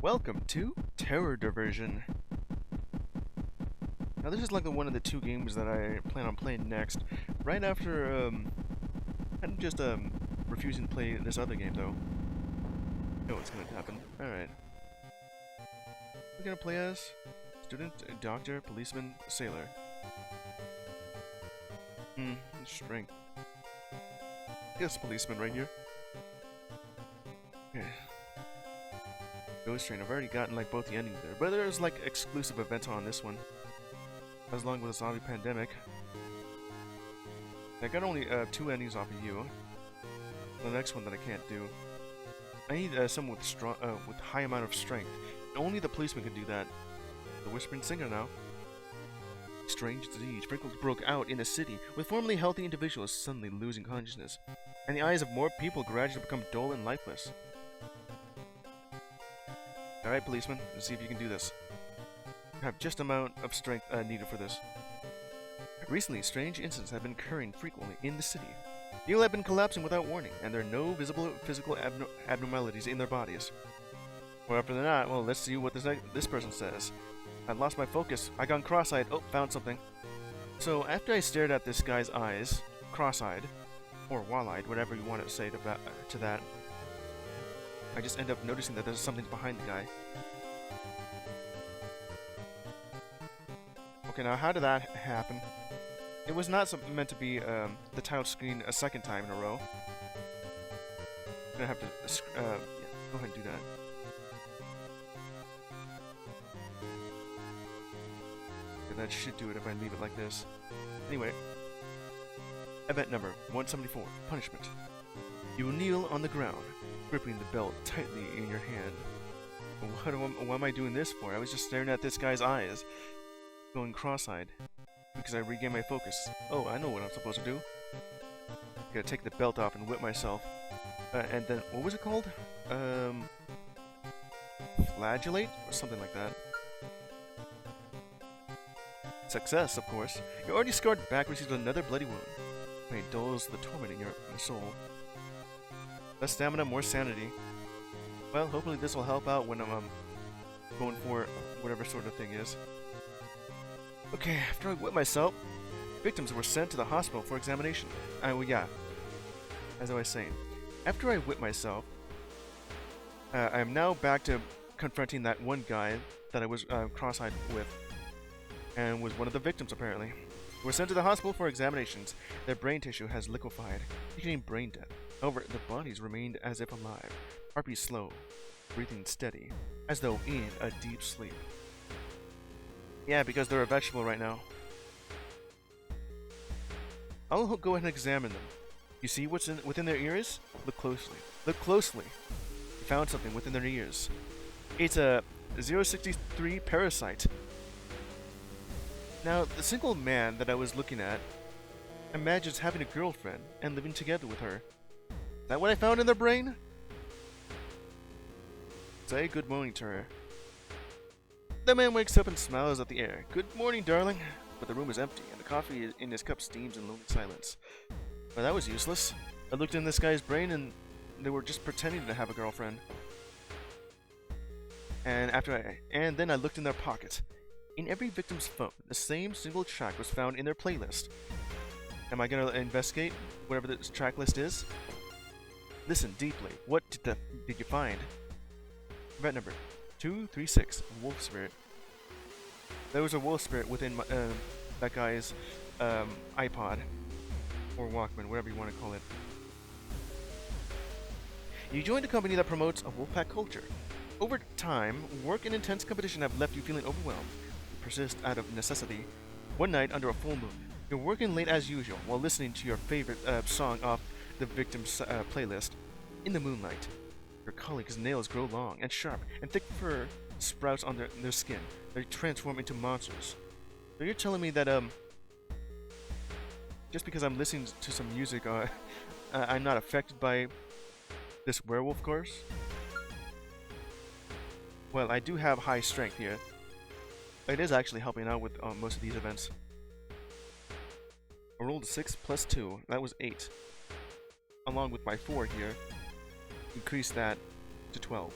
Welcome to Terror Diversion. Now this is like one of the two games that I plan on playing next, right after I'm just refusing to play this other game though. I know what's gonna happen. Alright. We're gonna play as student, doctor, policeman, sailor. Strength. Yes, policeman right here. Okay. Ghost Train. I've already gotten like both the endings there, but there's like exclusive events on this one. As long with a zombie pandemic. I got only 2 endings off of you. The next one that I can't do. I need someone with strong, with high amount of strength. Only the policeman can do that. The Whispering Singer now. Strange disease. Sprinkles broke out in the city, with formerly healthy individuals suddenly losing consciousness, and the eyes of more people gradually become dull and lifeless. Alright, policeman, let's see if you can do this. You have just the amount of strength needed for this. Recently, strange incidents have been occurring frequently in the city. People have been collapsing without warning, and there are no visible physical abnormalities in their bodies. Or after that, well, let's see what this person says. I lost my focus. I gone cross-eyed. Oh, found something. So, after I stared at this guy's eyes, cross-eyed, or wall-eyed, whatever you want to say to that, I just end up noticing that there's something behind the guy. Okay, now how did that happen? It was not meant to be the title screen a second time in a row. I'm gonna have to yeah, go ahead and do that. Okay, that should do it if I leave it like this. Anyway, event number 174, punishment. You will kneel on the ground, gripping the belt tightly in your hand. What am I doing this for? I was just staring at this guy's eyes, going cross-eyed, because I regained my focus. Oh, I know what I'm supposed to do. I gotta take the belt off and whip myself. And then, what was it called? Flagellate? Or something like that. Success, of course. You're already scarred back, received another bloody wound. Pain dulls the torment in your soul. Less stamina, more sanity. Well, hopefully this will help out when I'm going for whatever sort of thing is. Okay, after I whipped myself, victims were sent to the hospital for examination. Well, yeah, as I was saying, after I whipped myself, I am now back to confronting that one guy that I was cross-eyed with, and was one of the victims apparently. They were sent to the hospital for examinations. Their brain tissue has liquefied, indicating brain death. However, their bodies remained as if alive, heartbeat slow, breathing steady, as though in a deep sleep. Yeah, because they're a vegetable right now. I'll go ahead and examine them. You see what's within their ears? Look closely. Look closely. You found something within their ears. It's a 063 parasite. Now, the single man that I was looking at imagines having a girlfriend and living together with her. Is that what I found in their brain? Say good morning to her. The man wakes up and smiles at the air. Good morning, darling. But the room is empty, and the coffee in his cup steams in lonely silence. Well, that was useless. I looked in this guy's brain, and they were just pretending to have a girlfriend. And then I looked in their pockets. In every victim's phone, the same single track was found in their playlist. Am I gonna investigate whatever this track list is? Listen deeply. What did you find? Event number 236, wolf spirit. There was a wolf spirit within that guy's iPod or Walkman, whatever you want to call it. You joined a company that promotes a wolfpack culture. Over time, work and intense competition have left you feeling overwhelmed. You persist out of necessity. One night, under a full moon, you're working late as usual while listening to your favorite song off the victim's playlist. In the moonlight, your colleagues' nails grow long and sharp, and thick fur sprouts on their skin. They transform into monsters. So you're telling me that just because I'm listening to some music, I'm not affected by this werewolf course? Well, I do have high strength here. It is actually helping out with most of these events. I rolled a 6 plus 2. That was 8. Along with my 4 here, increase that to 12.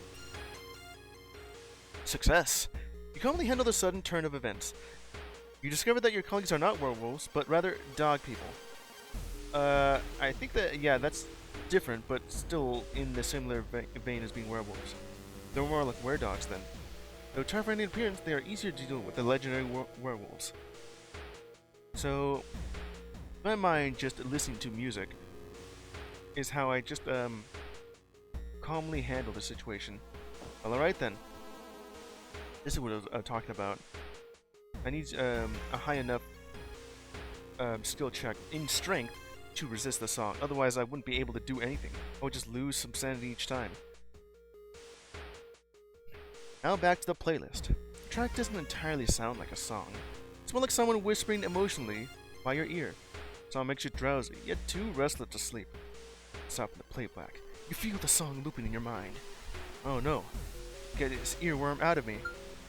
Success! You calmly handle the sudden turn of events. You discover that your colleagues are not werewolves, but rather dog people. I think that, yeah, that's different, but still in the similar vein as being werewolves. They're more like weredogs then. Though terrifying in appearance, they are easier to deal with than legendary werewolves. So, my mind just listening to music is how I just calmly handle the situation. Well, alright then. This is what I was talking about. I need a high enough skill check in strength to resist the song. Otherwise, I wouldn't be able to do anything. I would just lose some sanity each time. Now back to the playlist. The track doesn't entirely sound like a song. It's more like someone whispering emotionally by your ear. The song makes you drowsy, yet too restless to sleep. Stop the playback. You feel the song looping in your mind. Oh no. Get this earworm out of me.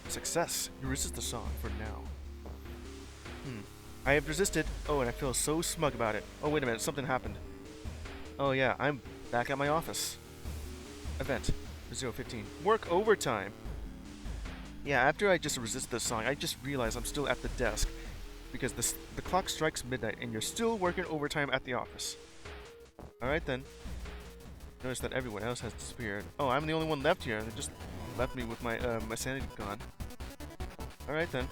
Success. You resist the song for now. I have resisted. Oh, and I feel so smug about it. Oh, wait a minute. Something happened. Oh, yeah. I'm back at my office. Event. 015. Work overtime. Yeah, after I just resisted the song, I just realized I'm still at the desk. Because the clock strikes midnight and you're still working overtime at the office. Alright then. Notice that everyone else has disappeared. Oh, I'm the only one left here. They just left me with my sanity gone. Alright then.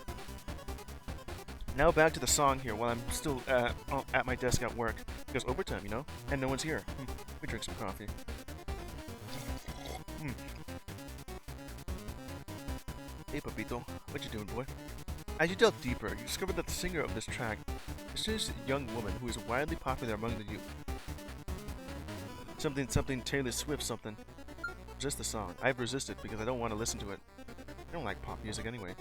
Now back to the song here while I'm still at my desk at work. Because overtime, you know? And no one's here. Let me drink some coffee. Hey, Papito. What you doing, boy? As you delve deeper, you discover that the singer of this track is this young woman who is widely popular among the youth. Something Taylor Swift something. Resist the song. I've resisted because I don't want to listen to it. I don't like pop music anyway.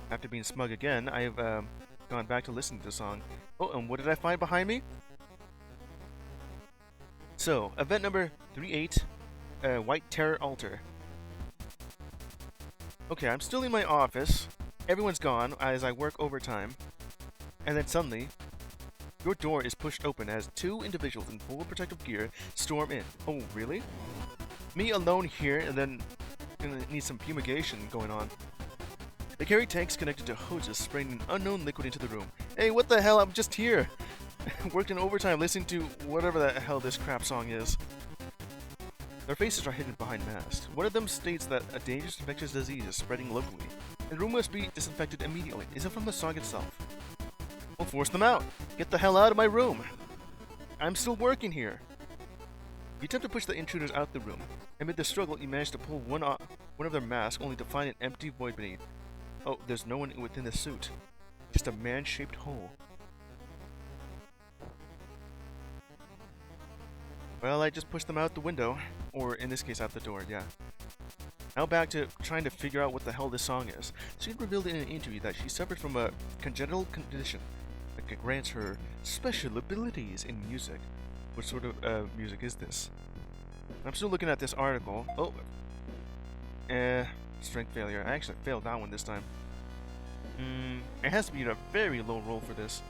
After being smug again, I've gone back to listening to the song. Oh, and what did I find behind me? So, event number 38, White Terror Altar. Okay, I'm still in my office. Everyone's gone as I work overtime. And then suddenly, your door is pushed open as two individuals in full protective gear storm in. Oh, really? Me alone here, and then gonna need some fumigation going on. They carry tanks connected to hoses spraying an unknown liquid into the room. Hey, what the hell? I'm just here! Worked in overtime listening to whatever the hell this crap song is. Their faces are hidden behind masks. One of them states that a dangerous infectious disease is spreading locally, and the room must be disinfected immediately. Is it from the song itself? We'll force them out! Get the hell out of my room! I'm still working here! You attempt to push the intruders out the room. Amid the struggle, you manage to pull one of their masks, only to find an empty void beneath. Oh, there's no one within the suit. Just a man-shaped hole. Well, I just pushed them out the window. Or, in this case, out the door, yeah. Now back to trying to figure out what the hell this song is. She revealed in an interview that she suffered from a congenital condition that grants her special abilities in music. What sort of music is this? I'm still looking at this article. Oh! Strength failure. I actually failed that one this time. It has to be a very low roll for this.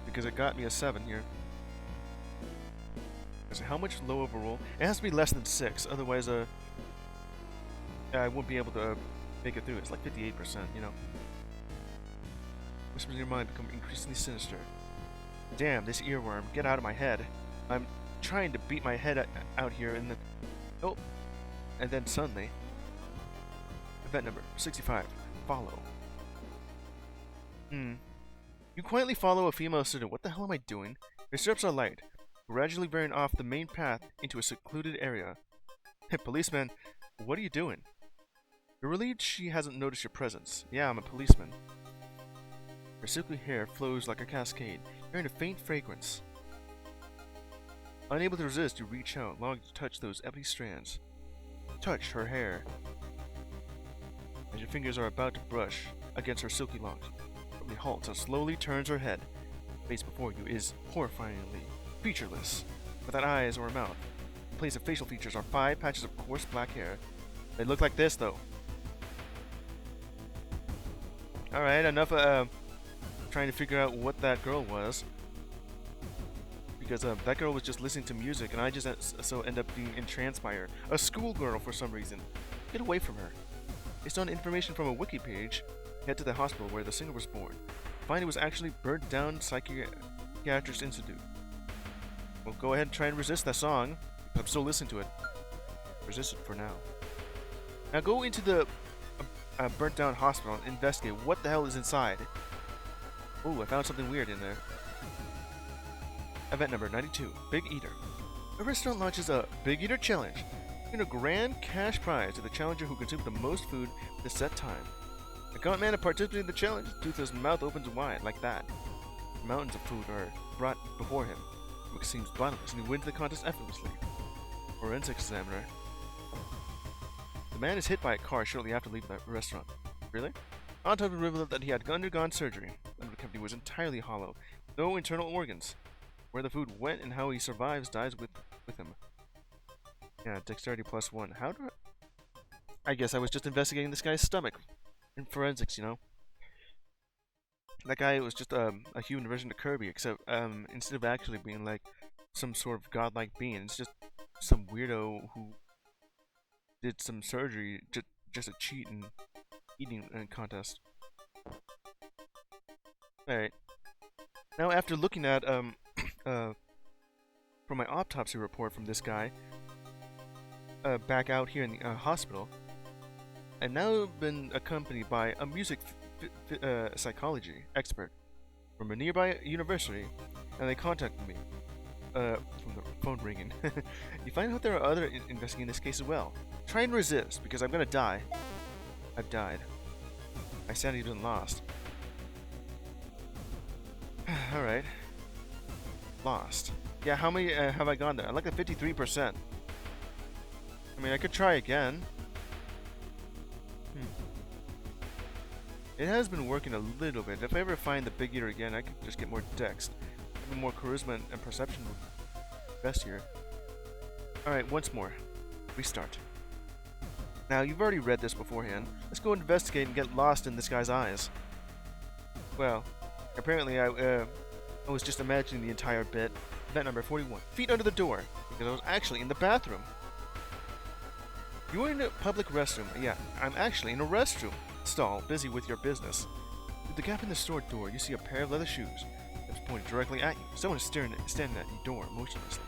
Because it got me a 7 here. So how much low of a roll? It has to be less than 6, otherwise I won't be able to make it through. It's like 58%, you know. Whispers in your mind become increasingly sinister. Damn, this earworm, get out of my head. I'm trying to beat my head out here and then... Oh! And then suddenly... Event number 65. Follow. You quietly follow a female student. What the hell am I doing? Your steps are light, gradually veering off the main path into a secluded area. Hey, policeman, what are you doing? You're relieved she hasn't noticed your presence. Yeah, I'm a policeman. Her silky hair flows like a cascade, carrying a faint fragrance. Unable to resist, you reach out, longing to touch those ebony strands. Touch her hair. As your fingers are about to brush against her silky locks, she halts and slowly turns her head. The face before you is horrifyingly featureless, without eyes or a mouth. In place of facial features are 5 patches of coarse black hair. They look like this, though. Alright, enough trying to figure out what that girl was. Because that girl was just listening to music, and I just so end up being entranced by her. A schoolgirl for some reason. Get away from her. Based on information from a wiki page, head to the hospital where the singer was born. Find it was actually burnt down psychiatric institute. Well, go ahead and try and resist that song. I'm still listening to it. Resist it for now. Now go into the burnt down hospital and investigate what the hell is inside. Ooh, I found something weird in there. Event number 92, Big Eater. A restaurant launches a Big Eater Challenge. Win a grand cash prize to the challenger who consumes the most food at a set time. The gaunt man participating in the challenge, Toothless' mouth opens wide like that. Mountains of food are brought before him, which seems bottomless, and he wins the contest effortlessly. Forensic examiner. The man is hit by a car shortly after leaving the restaurant. Really? On top of the revealed that he had undergone surgery, and the cavity was entirely hollow, no internal organs. Where the food went and how he survives dies with him. Yeah, dexterity +1. How do I guess I was just investigating this guy's stomach. In forensics, you know. That guy was just a human version of Kirby, except instead of actually being like some sort of godlike being, it's just some weirdo who did some surgery just to cheat in eating contest. Alright. Now after looking at from my autopsy report from this guy back out here in the hospital, I've now been accompanied by a music psychology expert from a nearby university, and they contacted me from the phone ringing. You find out there are other investigating this case as well. Try and resist, because I'm gonna die. I've died. My sanity's been lost. Alright. Lost. Yeah, how many have I gone there? I'm like at 53%. I mean, I could try again. It has been working a little bit. If I ever find the Big Eater again, I could just get more dex. Maybe more charisma and perception best here. Alright, once more. Restart. Now, you've already read this beforehand. Let's go investigate and get lost in this guy's eyes. Well, apparently I was just imagining the entire bit. Event number 41. Feet under the door. Because I was actually in the bathroom. You are in a public restroom. Yeah, I'm actually in a restroom stall, busy with your business. Through the gap in the store door, you see a pair of leather shoes that's pointed directly at you. Someone is standing at your door, motionlessly.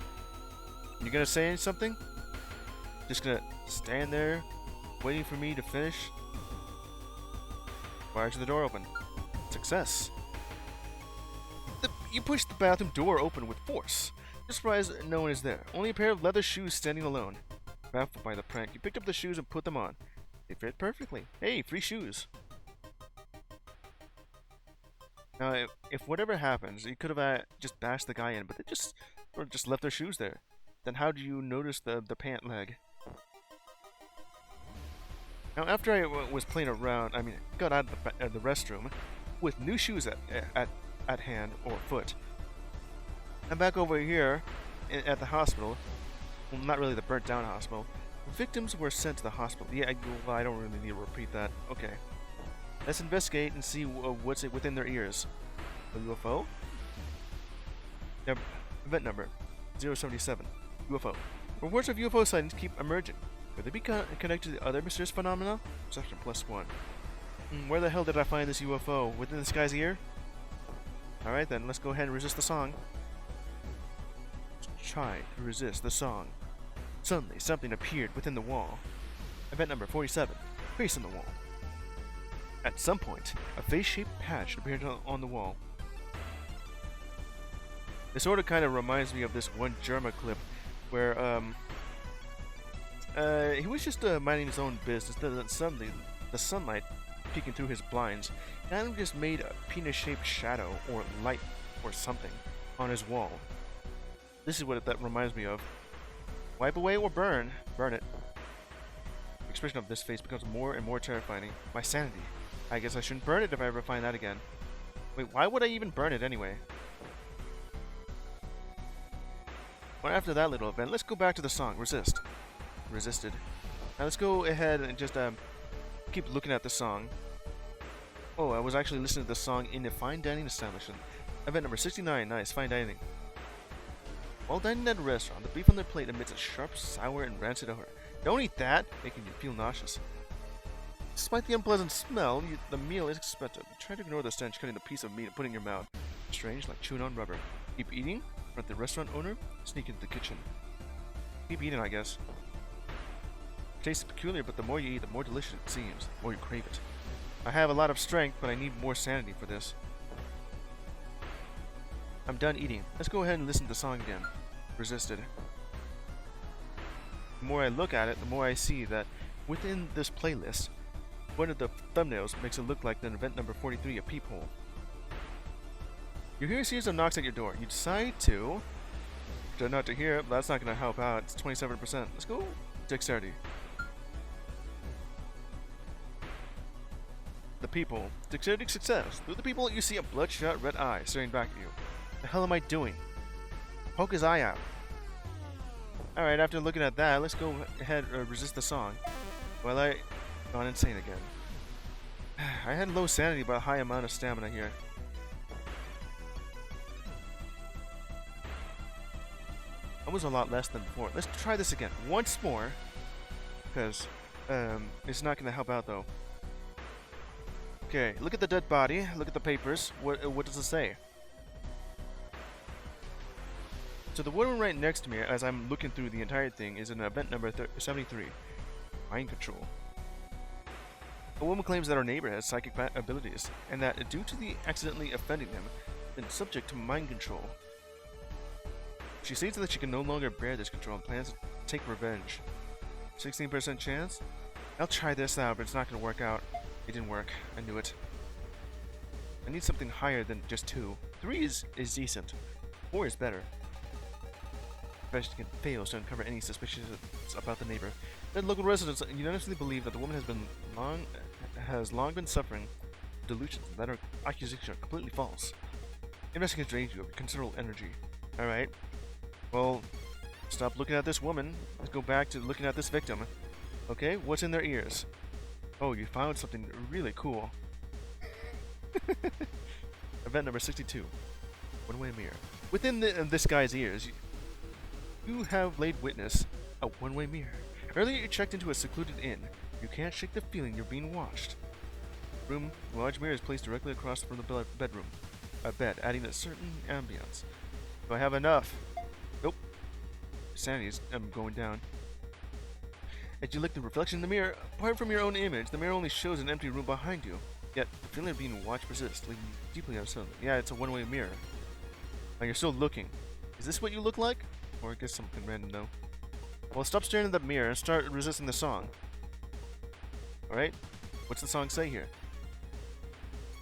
You gonna say something? Just gonna stand there, waiting for me to finish? Fire to the door open. Success. You push the bathroom door open with force. You're surprised no one is there. Only a pair of leather shoes standing alone. Baffled by the prank, you picked up the shoes and put them on. They fit perfectly. Hey, free shoes. Now, if whatever happens, you could have just bashed the guy in, but they just left their shoes there. Then how do you notice the pant leg? Now, after I was playing around, I mean, got out of the restroom with new shoes at hand or foot. I'm back over here at the hospital. Well, not really the burnt down hospital. Victims were sent to the hospital. Yeah, I don't really need to repeat that. Okay. Let's investigate and see what's within their ears. A UFO? Event number 077. UFO. Reports of UFO sightings keep emerging. Could they be connected to other mysterious phenomena? Perception +1. Where the hell did I find this UFO? Within this guy's ear? Alright then, let's go ahead and resist the song. Try to resist the song. Suddenly, something appeared within the wall. Event number 47. Face on the wall. At some point, a face-shaped patch appeared on the wall. This sort of kind of reminds me of this one Germa clip where he was just minding his own business. Then suddenly, the sunlight peeking through his blinds, and just made a penis-shaped shadow or light or something on his wall. This is what that reminds me of. Wipe away or burn. Burn it. The expression of this face becomes more and more terrifying. My sanity. I guess I shouldn't burn it if I ever find that again. Wait, why would I even burn it anyway? Well, after that little event, let's go back to the song. Resist. Resisted. Now let's go ahead and just keep looking at the song. Oh, I was actually listening to the song in a fine dining establishment. Event number 69. Nice, fine dining. While dining at a restaurant, the beef on their plate emits a sharp, sour, and rancid odor. Don't eat that, making you feel nauseous. Despite the unpleasant smell, the meal is expected. Try to ignore the stench, cutting the piece of meat and putting it in your mouth. Strange, like chewing on rubber. Keep eating? Front the restaurant owner? Sneak into the kitchen. Keep eating, I guess. It tastes peculiar, but the more you eat, the more delicious it seems. The more you crave it. I have a lot of strength, but I need more sanity for this. I'm done eating. Let's go ahead and listen to the song again. Resisted. The more I look at it, the more I see that within this playlist, one of the thumbnails makes it look like the event number 43, a peephole. You hear a series of knocks at your door. You decide to try not to hear it, but that's not going to help out. It's 27%. Let's go dexterity. The people. Dexterity success. Through the people, you see a bloodshot red eye staring back at you. The hell am I doing? Poke his eye out. Alright, after looking at that, let's go ahead and resist the song. While I gone insane again. I had low sanity but a high amount of stamina here. Almost a lot less than before. Let's try this again once more. Because it's not going to help out though. Okay, look at the dead body. Look at the papers. What does it say? So the woman right next to me, as I'm looking through the entire thing, is in event number 73. Mind control. A woman claims that her neighbor has psychic abilities, and that due to the accidentally offending him, been subject to mind control. She states that she can no longer bear this control and plans to take revenge. 16% chance? I'll try this out, but it's not going to work out. It didn't work. I knew it. I need something higher than just 2. 3 is decent. 4 is better. Investigation fails to uncover any suspicions about the neighbor. Then local residents unanimously believe that the woman has long been suffering delusions, that her accusations are completely false. Investigators drain you of considerable energy. Alright. Well, stop looking at this woman. Let's go back to looking at this victim. Okay, what's in their ears? Oh, you found something really cool. Event number 62. One-way mirror. Within this guy's ears, you have laid witness a one-way mirror. Earlier you checked into a secluded inn. You can't shake the feeling you're being watched. The large mirror is placed directly across from the bedroom. A bed, adding a certain ambience. Do I have enough? Nope. Sanity is going down. As you look at the reflection in the mirror, apart from your own image, the mirror only shows an empty room behind you. Yet, the feeling of being watched persists, leaving you deeply unsettled. Yeah, it's a one-way mirror. Now you're still looking. Is this what you look like? Or I guess something random though. Well, stop staring at the mirror and start resisting the song. Alright? What's the song say here?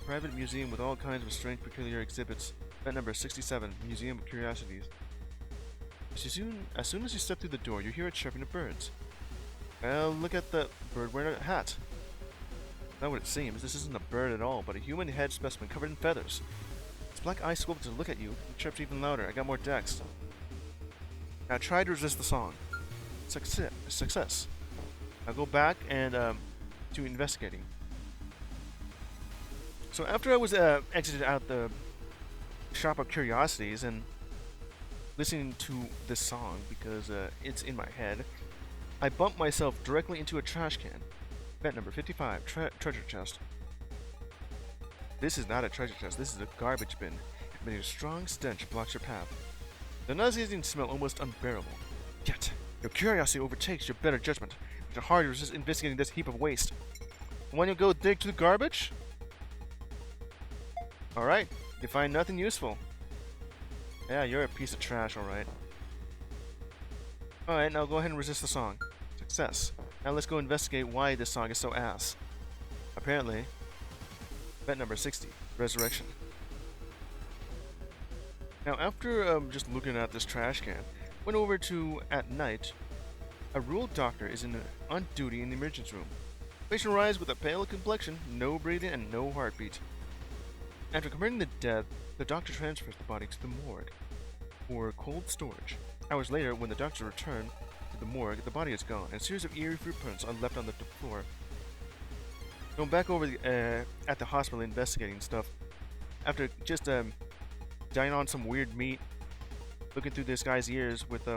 Private museum with all kinds of strange, peculiar exhibits. Event number 67, Museum of Curiosities. As soon as you step through the door, you hear it chirping of birds. Well, look at the bird wearing a hat. Not what it seems. This isn't a bird at all, but a human head specimen covered in feathers. Its black eyes scope to look at you. It chirps even louder. I got more dex. Now try to resist the song. Success. Now go back and to investigating. So after I was exited out the shop of curiosities and listening to this song because it's in my head, I bumped myself directly into a trash can. Event number 55, treasure chest. This is not a treasure chest, this is a garbage bin. But a strong stench blocks your path. The nauseating smell almost unbearable. Yet, your curiosity overtakes your better judgment. It's hard to resist investigating this heap of waste. Want to go dig through the garbage? Alright, you find nothing useful. Yeah, you're a piece of trash, alright. Alright, now go ahead and resist the song. Success. Now let's go investigate why this song is so ass. Apparently, event number 60, Resurrection. Now after just looking at this trash can, went over to, at night, a rural doctor is on duty in the emergency room. Patient arrives with a pale complexion, no breathing, and no heartbeat. After confirming the death, the doctor transfers the body to the morgue for cold storage. Hours later, when the doctor returned to the morgue, the body is gone, and a series of eerie footprints are left on the floor. Going back over at the hospital investigating stuff, after just dying on some weird meat, looking through this guy's ears with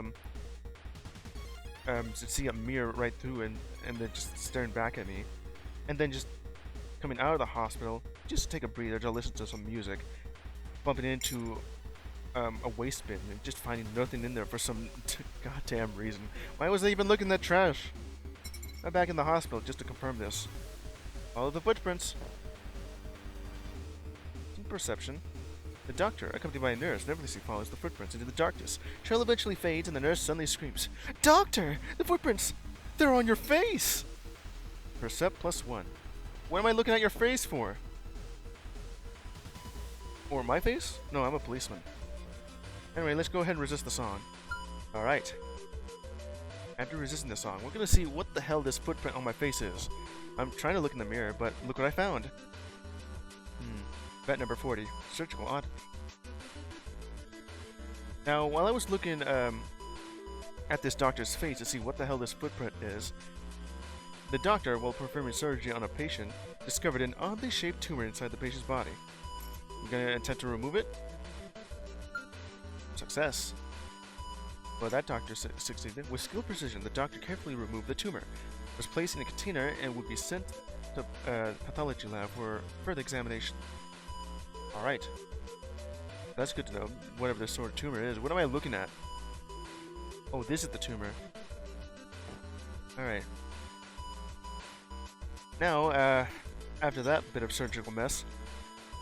to see a mirror right through and then just staring back at me. And then just coming out of the hospital, just take a breather to listen to some music, bumping into a waste bin and just finding nothing in there for some goddamn reason. Why was I even looking at trash? I'm back in the hospital just to confirm this. Follow the footprints. In perception, the doctor, accompanied by a nurse, nervously follows the footprints into the darkness. Trail eventually fades and the nurse suddenly screams, "Doctor! The footprints! They're on your face!" Percept +1. What am I looking at your face for? Or my face? No, I'm a policeman. Anyway, let's go ahead and resist the song. Alright. After resisting the song, we're gonna see what the hell this footprint on my face is. I'm trying to look in the mirror, but look what I found. Bet number 40. Surgical oddity. Now, while I was looking at this doctor's face to see what the hell this footprint is, the doctor, while performing surgery on a patient, discovered an oddly shaped tumor inside the patient's body. You gonna attempt to remove it? Success. Well, that doctor succeeded. With skilled precision, the doctor carefully removed the tumor, was placed in a container, and would be sent to pathology lab for further examination. Alright. That's good to know, whatever this sort of tumor is. What am I looking at? Oh, this is the tumor. Alright. Now, after that bit of surgical mess,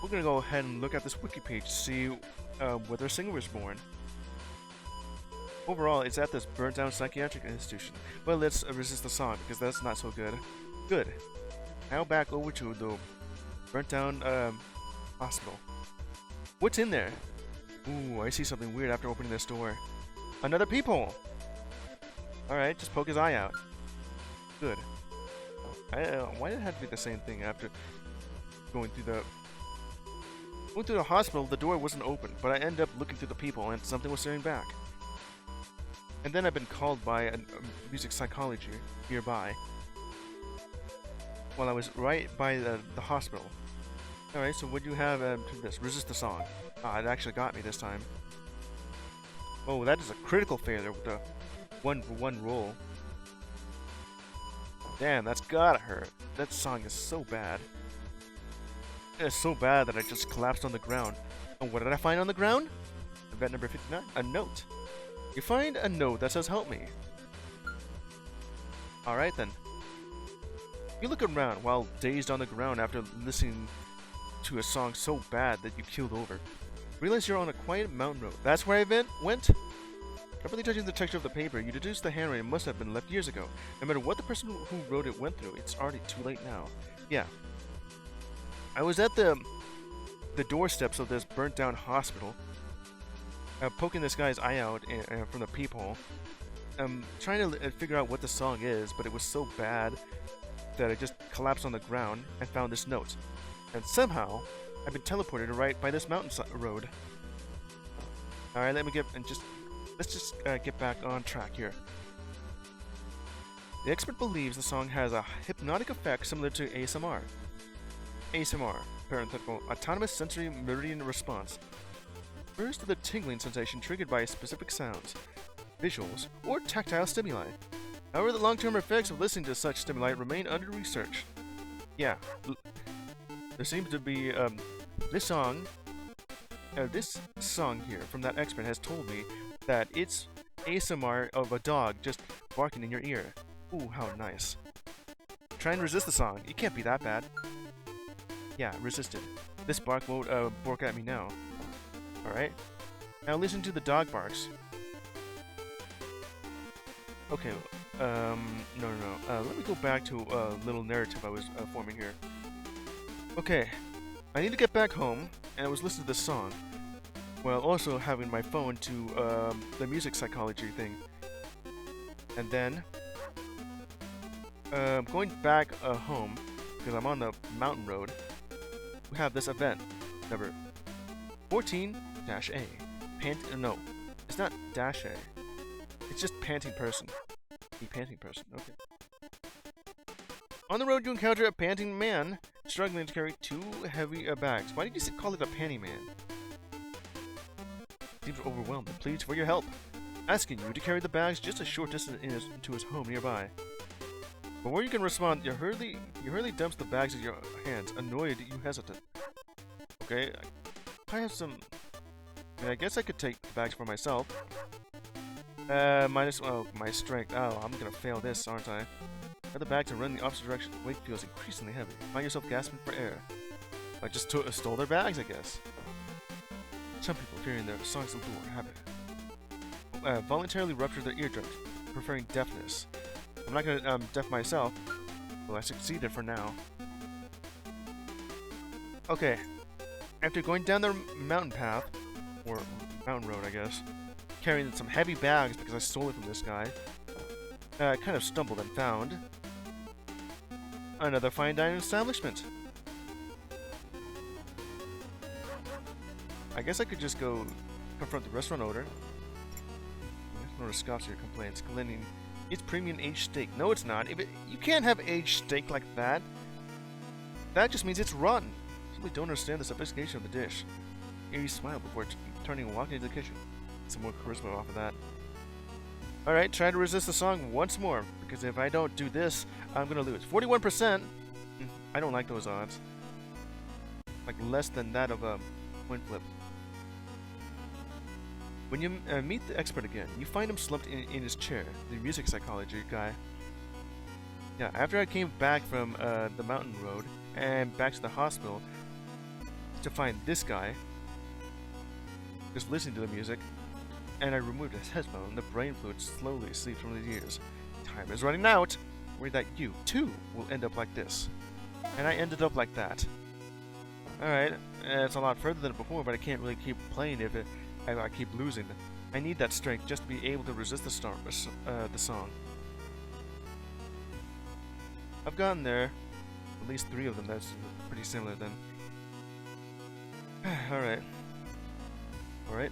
we're gonna go ahead and look at this wiki page to see whether a singer was born. Overall, it's at this burnt-down psychiatric institution. Well, let's resist the song, because that's not so good. Good. Now back over to the burnt-down hospital. What's in there? Ooh, I see something weird after opening this door. Another peephole! Alright, just poke his eye out. Good. Why did it have to be the same thing after going through the hospital? The door wasn't open, but I ended up looking through the peephole and something was staring back. And then I've been called by a music psychology nearby while I was right by the hospital. Alright, so what do you have to this? Resist the song. Ah, it actually got me this time. Oh, that is a critical failure with the 1-for-1 roll. Damn, that's gotta hurt. That song is so bad. It's so bad that I just collapsed on the ground. And what did I find on the ground? Event number 59, a note. You find a note that says help me. Alright then. You look around while dazed on the ground after listening to a song so bad that you keeled over. Realize you're on a quiet mountain road. That's where I went? Carefully touching the texture of the paper, you deduce the handwriting must have been left years ago. No matter what the person who wrote it went through, it's already too late now. Yeah. I was at the doorsteps of this burnt-down hospital, poking this guy's eye out from the peephole, trying to figure out what the song is, but it was so bad that I just collapsed on the ground and found this note. And somehow, I've been teleported right by this mountain road. Alright, let's just get back on track here. The expert believes the song has a hypnotic effect similar to ASMR. ASMR, parenthetical, autonomous sensory meridian response, refers to the tingling sensation triggered by specific sounds, visuals, or tactile stimuli. However, the long-term effects of listening to such stimuli remain under research. Yeah, there seems to be this song here from that expert has told me that it's ASMR of a dog just barking in your ear. Ooh, how nice. Try and resist the song. It can't be that bad. Yeah, resisted. This bark won't bark at me now. Alright. Now listen to the dog barks. Okay, no. Let me go back to a little narrative I was forming here. Okay, I need to get back home, and I was listening to this song, while also having my phone to the music psychology thing. And then, going back home, because I'm on the mountain road, we have this event, number 14-A. No, it's not dash A. It's just panting person. A panting person, okay. On the road, you encounter a panting man struggling to carry 2 heavy bags. Why did you call it a panty man? Seems overwhelmed and pleads for your help. asking you to carry the bags just a short distance to his home nearby. Before you can respond, you hurriedly dumps the bags in your hands. Annoyed, you hesitate. Okay, I have some... I mean, I guess I could take the bags for myself. Minus, oh, my strength. Oh, I'm gonna fail this, aren't I? Grab the bags and run in the opposite direction. The weight feels increasingly heavy. Find yourself gasping for air. I just stole their bags, I guess. Some people, fearing their songs of war, have it. Voluntarily rupture their eardrums, preferring deafness. I'm not gonna deaf myself. Well, I succeeded for now. Okay. After going down the mountain path, or mountain road, I guess, carrying some heavy bags because I stole it from this guy, I kind of stumbled and found another fine dining establishment. I guess I could just go confront the restaurant owner. The owner scoffs at your complaints, complaining it's premium aged steak. No, it's not. You can't have aged steak like that. That just means it's rotten. I simply don't understand the sophistication of the dish. Eerie smile before turning and walking into the kitchen. Some more charisma off of that. Alright, try to resist the song once more, because if I don't do this, I'm gonna lose. 41%! I don't like those odds. Like less than that of a coin flip. When you meet the expert again, you find him slumped in his chair, the music psychology guy. Yeah, after I came back from the mountain road and back to the hospital to find this guy, just listening to the music, and I removed his headphone, the brain fluid slowly slipped from his ears. Time is running out! Worry that you, too, will end up like this. And I ended up like that. Alright, it's a lot further than before, but I can't really keep playing if I keep losing. I need that strength just to be able to resist the song. I've gotten there. At least 3 of them, that's pretty similar then. Alright. Alright.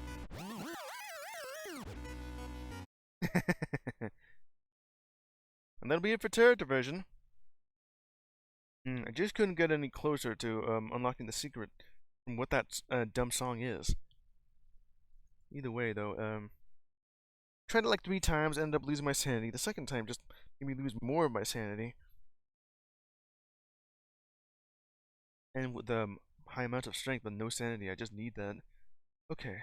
And that'll be it for Diversion. I just couldn't get any closer to unlocking the secret from what that dumb song is. Either way, though, tried it like 3 times, ended up losing my sanity. The second time just made me lose more of my sanity. And with the high amount of strength but no sanity, I just need that. Okay.